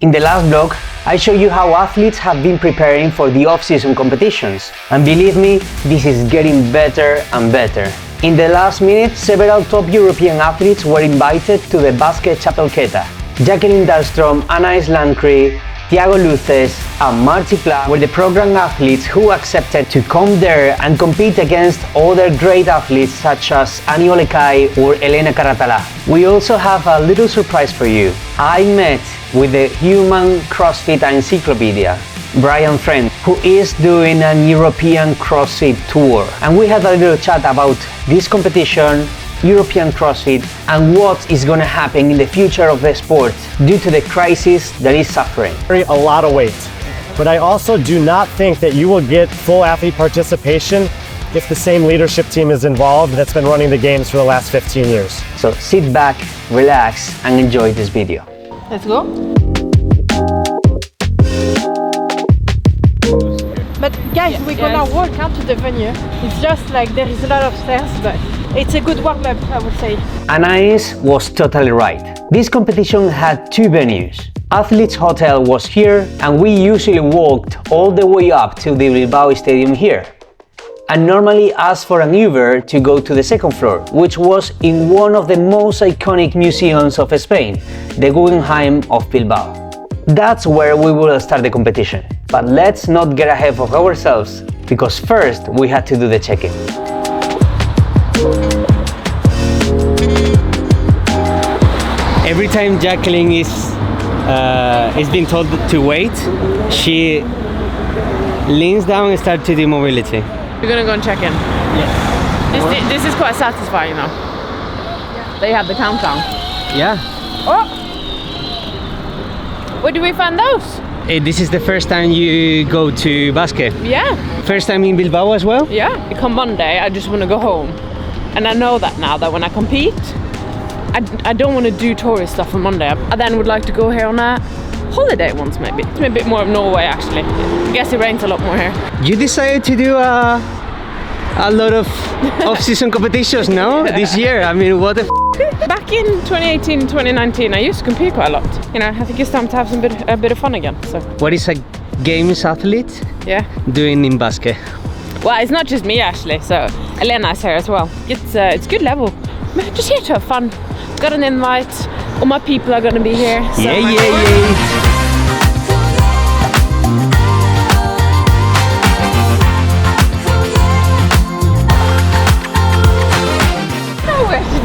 In the last vlog, I showed you how athletes have been preparing for the off-season competitions. And believe me, this is getting better and better. In the last minute, several top European athletes were invited to the Basque Txapelketa. Jacqueline Dahlstrom, Anaïs Lancry, Thiago Luces and Marty Pla were the program athletes who accepted to come there and compete against other great athletes such as Ani Olekai or Elena Caratala. We also have a little surprise for you. I met with the human CrossFit encyclopedia, Brian Friend, who is doing an European CrossFit tour. And we had a little chat about this competition, European CrossFit, and what is going to happen in the future of the sport due to the crisis that is suffering. A lot of weight, but I also do not think that you will get full athlete participation if the same leadership team is involved that's been running the games for the last 15 years. So sit back, relax, and enjoy this video. Let's go. But guys, we're gonna walk out to the venue. It's just like there is a lot of stairs, but it's a good warm-up, I would say. Anaïs was totally right. This competition had two venues. Athletes Hotel was here, and we usually walked all the way up to the Bilbao stadium here. And normally asked for an Uber to go to the second floor, which was in one of the most iconic museums of Spain, the Guggenheim of Bilbao. That's where we will start the competition. But let's not get ahead of ourselves, because first we had to do the check-in. Every time Jacqueline is being told to wait, she leans down and starts to do mobility. We're gonna go and check in. Yes. This is quite satisfying though. They have the countdown. Yeah. Oh! Where do we find those? This is the first time you go to Basque? Yeah. First time in Bilbao as well? Yeah. Come Monday, I just want to go home. And I know that now, that when I compete, I don't want to do tourist stuff on Monday. I then would like to go here on a holiday once maybe. It's a bit more of Norway actually. I guess it rains a lot more here. You decided to do a lot of off-season competitions, no? Yeah. This year, I mean, what the Back in 2018, 2019, I used to compete quite a lot. You know, I think it's time to have a bit of fun again. So. What is a games athlete doing in Basque? Well, it's not just me actually, so Elena is here as well. It's good level. I'm just here to have fun. Got an invite. All my people are gonna be here. So Yeah.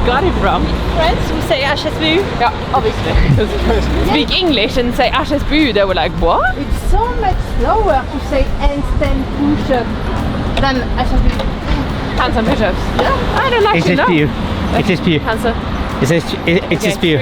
Got it from? Friends who say HSBU? Yeah, obviously. Speak English and say HSBU, they were like, what? It's so much slower to say handstand push-up than HSBU. Hands and push-ups. Yeah. I don't actually know. It's HSBU. Hands up. It's HSBU.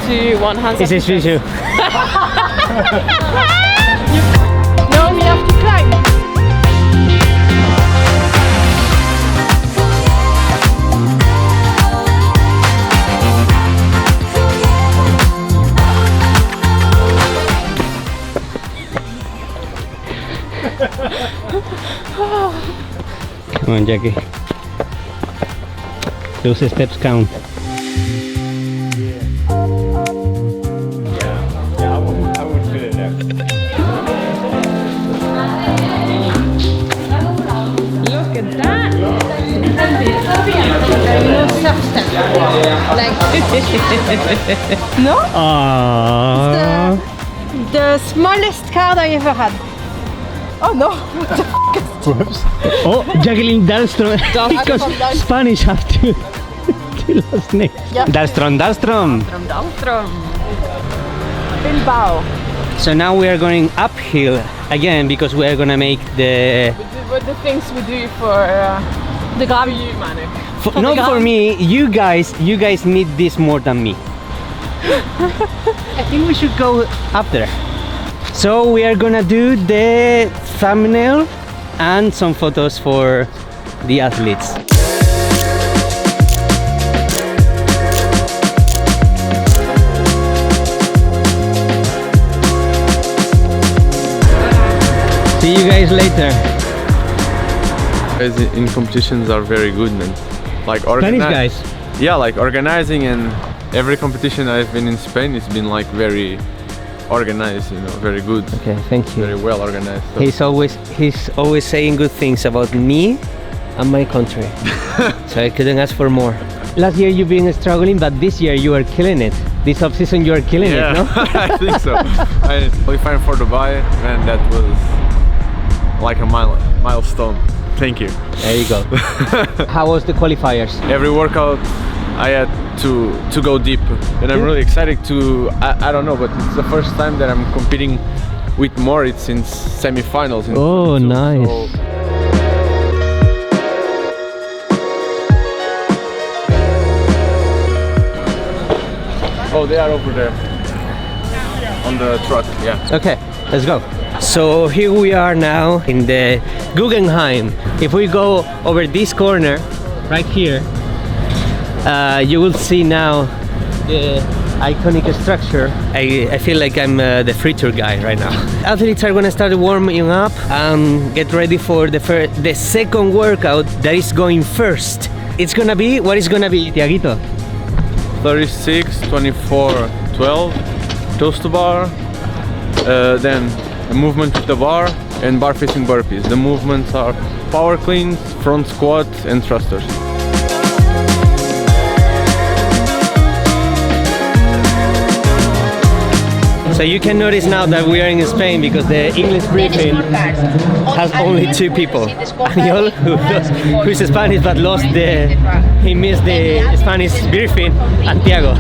3, 2, 1, hands up. It's HSBU. No, we have to climb. Come on, Jackie. Those steps count. I would fit in there. Look at that. No? Aww. The smallest card I ever had. Oh no! Whoops. Oh, Jacqueline Dahlstrom. Because Spanish have two last names. Yep. Dahlstrom. Bilbao. So now we are going uphill again because we are gonna make the. With the things we do for the gravity manic. Not for me. You guys need this more than me. I think we should go up there. So we are gonna do the thumbnail and some photos for the athletes. See you guys later. Guys in competitions are very good, man. Like Spanish guys. Yeah, like organizing, and every competition I've been in Spain, it's been like very organized, you know, very good. Okay, thank you. Very well organized. So. He's always saying good things about me and my country. So I couldn't ask for more. Last year you've been struggling, but this year you are killing it. This off-season you are killing it, no? I think so. I qualified for Dubai, and that was like a milestone. Thank you. There you go. How was the qualifiers? Every workout I had to go deep, and I'm really excited to, I don't know, but it's the first time that I'm competing with Moritz since semi-finals. Oh, nice. Oh, they are over there on the truck, yeah. Okay, let's go. So here we are now in the Guggenheim. If we go over this corner, right here, you will see now the iconic structure. I feel like I'm the free tour guy right now. Athletes are gonna start warming up and get ready for the second workout that is going first. It's gonna be, what is gonna be, Tiaguito? 36, 24, 12, toes to bar, then a movement with the bar and bar facing burpees. The movements are power cleans, front squats and thrusters. So you can notice now that we are in Spain because the English briefing has only two people. Aniol, who is Spanish but he missed the Spanish briefing, and Tiago.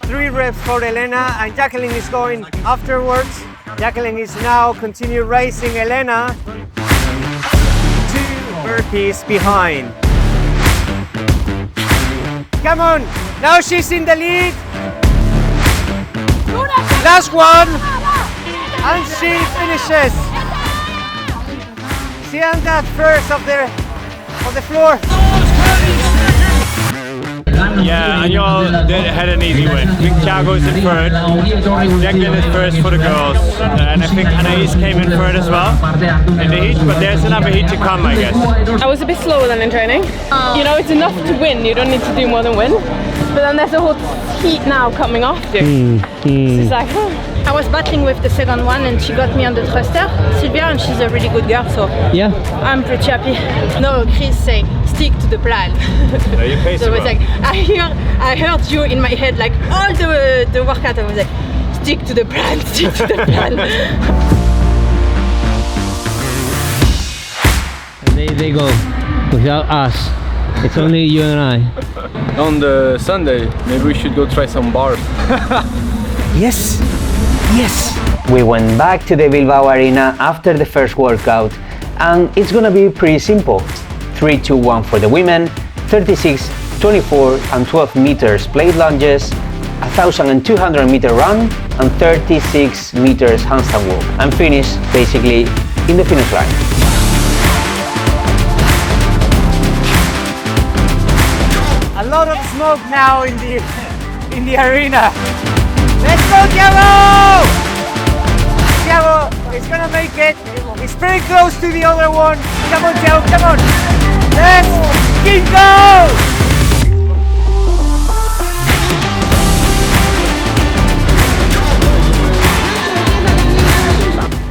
3 reps for Elena, and Jacqueline is going afterwards. Jacqueline is now continue racing Elena. 2 burpees behind. Come on, now she's in the lead. Last one, and she finishes. She ended first of the floor. Yeah, Aniol had an easy win. I think Thiago's in third, Jacqueline is first for the girls, and I think Anaïs came in third as well in the heat, but there's another heat to come, I guess. I was a bit slower than in training. You know, it's enough to win, you don't need to do more than win. But then there's a whole heat now coming after. It's like, I was battling with the second one and she got me on the thruster, Sylvia, and she's a really good girl, so yeah, I'm pretty happy. No, Chris say stick to the plan. Yeah, you pace So it was like, I heard you in my head like all the workout. I was like, stick to the plan, stick to the plan. And there they go, without us. It's only you and I. On the Sunday, maybe we should go try some bars. Yes, yes. We went back to the Bilbao arena after the first workout, and it's gonna be pretty simple. 3, 2, 1 for the women, 36, 24 and 12 meters plate lunges, 1,200 meter run, and 36 meters handstand walk, and finish basically in the finish line. A lot of smoke now in the arena. Let's go, Thiago! Thiago is gonna make it. It's very close to the other one. Come on, Thiago, come on. Let's keep going!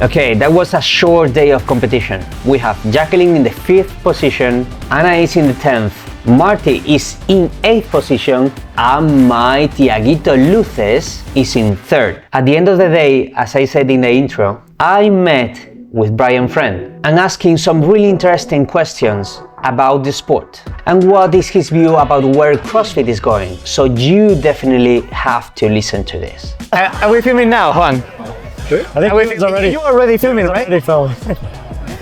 Okay, that was a short day of competition. We have Jacqueline in the 5th position, Anna is in the 10th, Marty is in 8th position, and my Tiaguito Luces is in 3rd. At the end of the day, as I said in the intro, I met with Brian Friend and asked him some really interesting questions about the sport and what is his view about where CrossFit is going. So you definitely have to listen to this. Are we filming now, Juan? I think you're already filming, right? They film.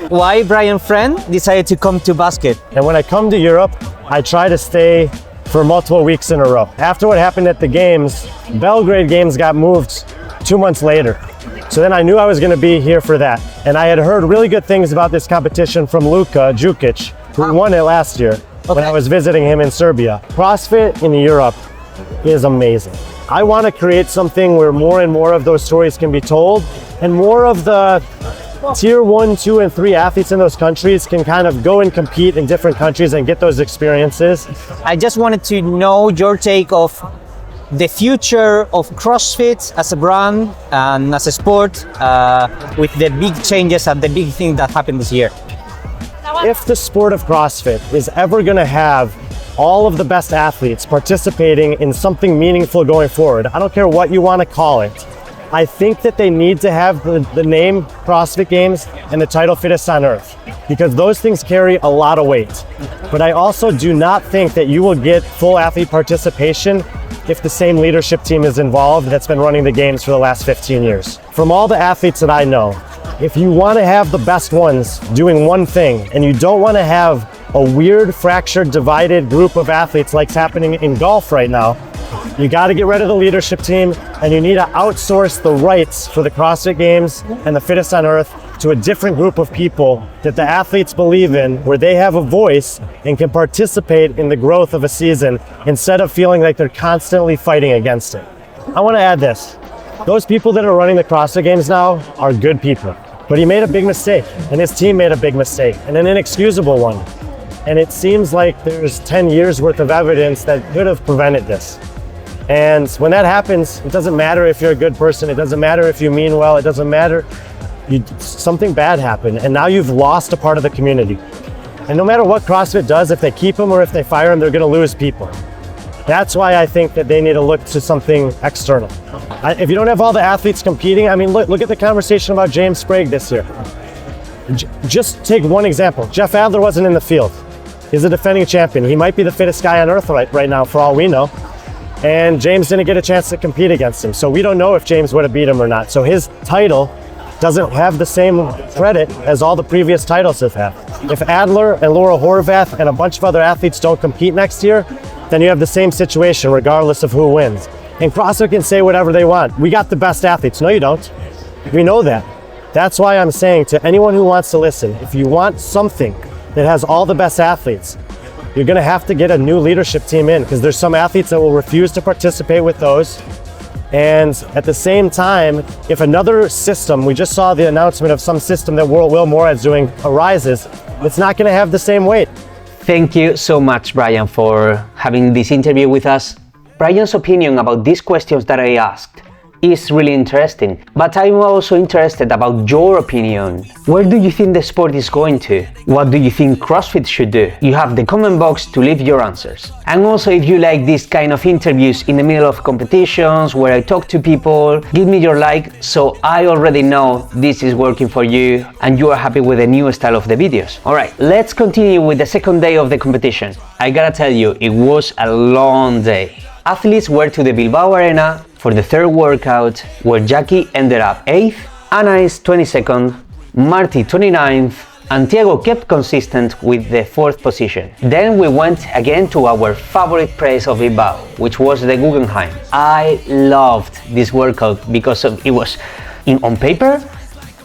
Why Brian Friend decided to come to basket? And when I come to Europe, I try to stay for multiple weeks in a row. After what happened at the games, Belgrade games got moved 2 months later. So then I knew I was going to be here for that. And I had heard really good things about this competition from Luka Djukic, who won it last year when I was visiting him in Serbia. CrossFit in Europe is amazing. I want to create something where more and more of those stories can be told, and more of the tier 1, 2, and 3 athletes in those countries can kind of go and compete in different countries and get those experiences. I just wanted to know your take of the future of CrossFit as a brand and as a sport with the big changes and the big thing that happened this year. If the sport of CrossFit is ever going to have all of the best athletes participating in something meaningful going forward, I don't care what you want to call it, I think that they need to have the name CrossFit Games and the title Fittest on Earth, because those things carry a lot of weight. But I also do not think that you will get full athlete participation if the same leadership team is involved that's been running the games for the last 15 years. From all the athletes that I know, if you want to have the best ones doing one thing, and you don't want to have a weird, fractured, divided group of athletes like's happening in golf right now, you got to get rid of the leadership team, and you need to outsource the rights for the CrossFit Games and the Fittest on Earth to a different group of people that the athletes believe in, where they have a voice and can participate in the growth of a season instead of feeling like they're constantly fighting against it. I want to add this. Those people that are running the CrossFit Games now are good people. But he made a big mistake, and his team made a big mistake, and an inexcusable one. And it seems like there's 10 years worth of evidence that could have prevented this. And when that happens, it doesn't matter if you're a good person, it doesn't matter if you mean well, it doesn't matter. Something bad happened, and now you've lost a part of the community. And no matter what CrossFit does, if they keep them or if they fire them, they're going to lose people. That's why I think that they need to look to something external. If you don't have all the athletes competing, I mean, look at the conversation about James Sprague this year. Just take one example. Jeff Adler wasn't in the field. He's a defending champion. He might be the fittest guy on earth right now, for all we know. And James didn't get a chance to compete against him. So we don't know if James would have beat him or not. So his title doesn't have the same credit as all the previous titles have had. If Adler and Laura Horvath and a bunch of other athletes don't compete next year, then you have the same situation regardless of who wins. And CrossFit can say whatever they want. We got the best athletes. No, you don't. We know that. That's why I'm saying to anyone who wants to listen, if you want something that has all the best athletes, you're gonna have to get a new leadership team in, because there's some athletes that will refuse to participate with those. And at the same time, if another system, we just saw the announcement of some system that Will Morad's doing arises, it's not gonna have the same weight. Thank you so much, Brian, for having this interview with us. Brian's opinion about these questions that I asked is really interesting, but I'm also interested about your opinion. Where do you think the sport is going to? What do you think CrossFit should do? You have the comment box to leave your answers. And also, if you like this kind of interviews in the middle of competitions where I talk to people, give me your like so I already know this is working for you and you are happy with the new style of the videos. Alright, let's continue with the second day of the competition. I gotta tell you, it was a long day. Athletes were to the Bilbao arena for the third workout, where Jackie ended up 8th, Anna is 22nd, Marty 29th, and Thiago kept consistent with the 4th position. Then we went again to our favorite place of Bilbao, which was the Guggenheim. I loved this workout because it was, on paper,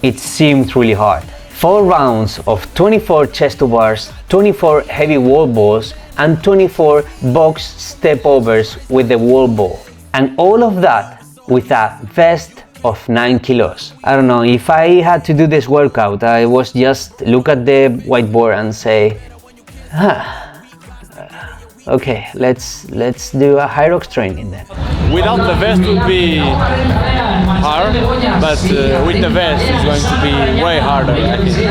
it seemed really hard. 4 rounds of 24 chest to bars, 24 heavy wall balls, and 24 box step overs with the wall ball. And all of that with a vest of 9 kilos. I don't know, if I had to do this workout, I was just look at the whiteboard and say, okay, let's do a Hyrox training then. Without the vest would be hard, but with the vest it's going to be way harder, I think.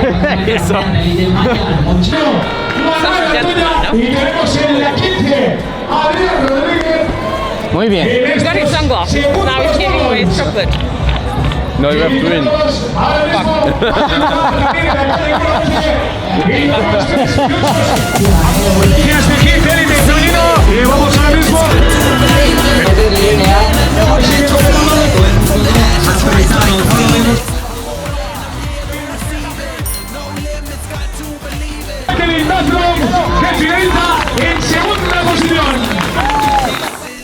Muy bien. He's got his sunglasses. Now he's giving away his chocolate. No, you have to win.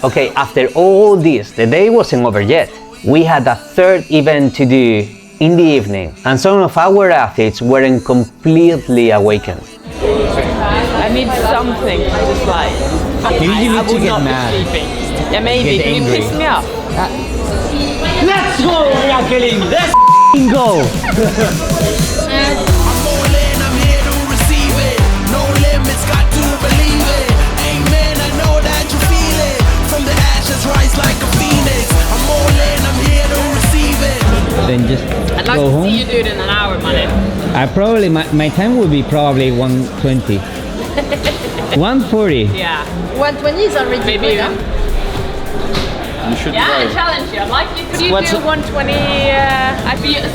Okay, after all this, the day wasn't over yet. We had a third event to do in the evening, and some of our athletes weren't completely awakened. I need something to just like. Maybe you need to get mad. Yeah, maybe. Get Can you angry. piss me off? Let's go, we are killing this. go! Then just I'd like go to home. see you do it in an hour, man. I probably my time would be probably 1:20. 1:40. Yeah. 120 is already Maybe good. you. Huh? You should Yeah, try. I challenge you. I'd like you. Could you What's do it- 120?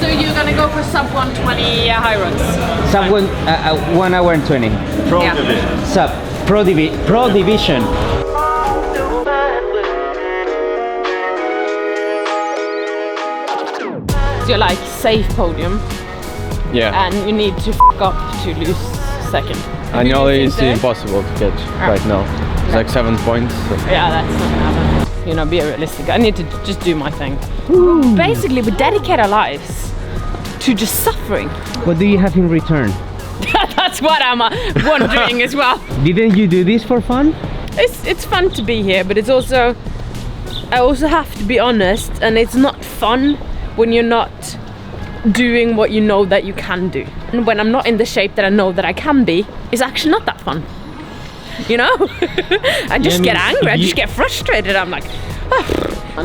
So you're gonna go for sub 120 high runs? Sub 1 hour and 20. Pro Yeah. division. Sub pro division. So you're like safe podium, Yeah. and you need to f up to lose second. Annually think is so? impossible to catch right now. It's like 7 points. So. Yeah, that's not gonna happen. You know, be realistic. I need to just do my thing. Basically, we dedicate our lives to just suffering. What do you have in return? That's what I'm wondering as well. Didn't you do this for fun? It's fun to be here, but it's also, I also have to be honest, and it's not fun when you're not doing what you know that you can do. And when I'm not in the shape that I know that I can be, it's actually not that fun. You know? I just get angry, I just get frustrated. I'm like,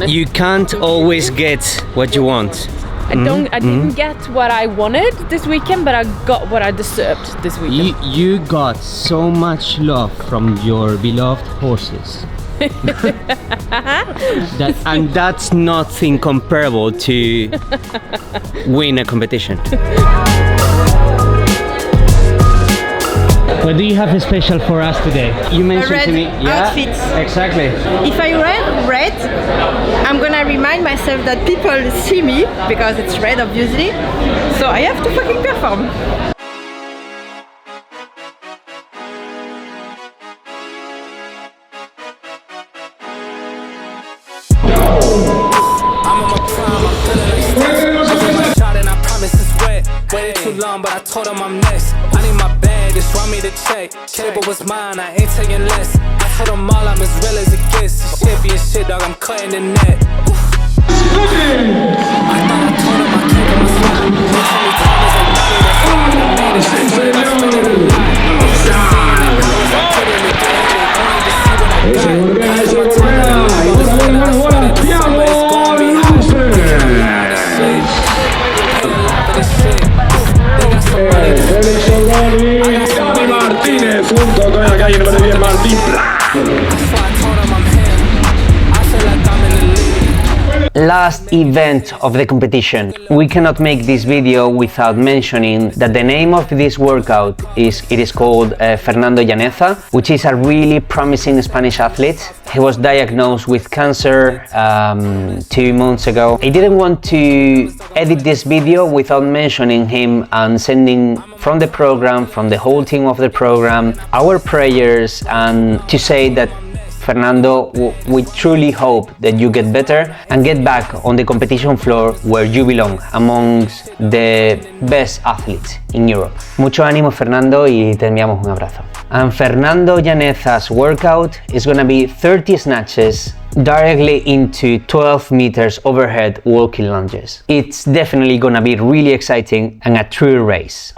You can't always get what you want. I didn't get what I wanted this weekend, but I got what I deserved this weekend. You got so much love from your beloved horses. And that's nothing comparable to win a competition. What do you have special for us today? You mentioned red to me. outfit. Exactly. If I wear red, I'm gonna remind myself that people see me because it's red, obviously. So I have to fucking perform. Waited too long, but I told him I'm next. I need my bag, it's run me the check. Cable was mine, I ain't taking less. I told them all I'm as real as it gets. Shit be a shit, dog, I'm cutting the net. I thought I told him I came from a spot. They told me time is a money, that's why I done made it. I swear I spent it a lot. I'm seeing it close, I put it together. Wanted to see what I got. I told my time is I spent it, it's gonna be hot. Martínez junto con la calle número 10 Martín. Last event of the competition. We cannot make this video without mentioning that the name of this workout is called Fernando Llaneza, which is a really promising Spanish athlete. He was diagnosed with cancer 2 months ago. I didn't want to edit this video without mentioning him and sending from the program, from the whole team of the program, our prayers, and to say that Fernando, we truly hope that you get better and get back on the competition floor where you belong, amongst the best athletes in Europe. Mucho ánimo, Fernando, y te enviamos un abrazo. And Fernando Llaneza's workout is gonna be 30 snatches directly into 12 meters overhead walking lunges. It's definitely gonna be really exciting and a true race.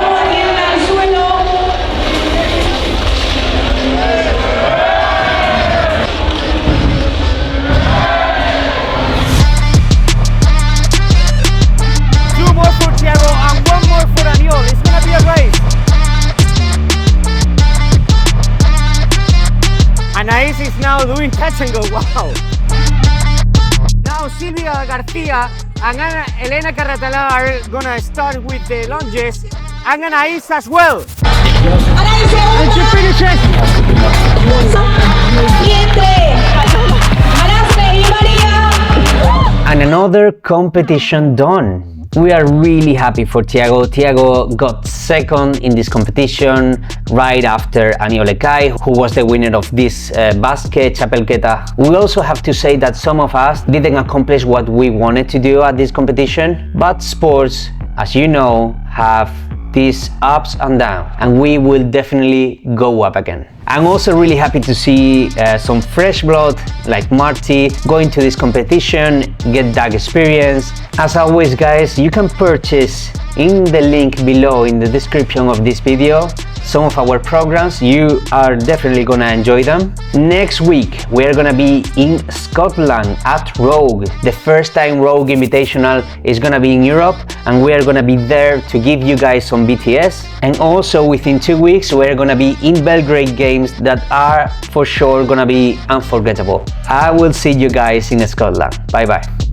Anaís is now doing catch and go, wow. Now Silvia Garcia and Elena Carratalá are gonna start with the lunges, and Anaís as well. And she finishes. And another competition done. We are really happy for Thiago. Thiago got second in this competition right after Aniole Kai, who was the winner of this Basque Txapelketa. We also have to say that some of us didn't accomplish what we wanted to do at this competition, but sports, as you know, have these ups and downs, and we will definitely go up again. I'm also really happy to see some fresh blood like Marty going to this competition, get that experience. As always guys, you can purchase in the link below in the description of this video some of our programs. You are definitely gonna enjoy them. Next week we're gonna be in Scotland at Rogue. The first time Rogue Invitational is gonna be in Europe, and we are gonna be there to give you guys some BTS. And also within 2 weeks we're gonna be in Belgrade games that are for sure gonna be unforgettable. I will see you guys in Scotland. Bye bye.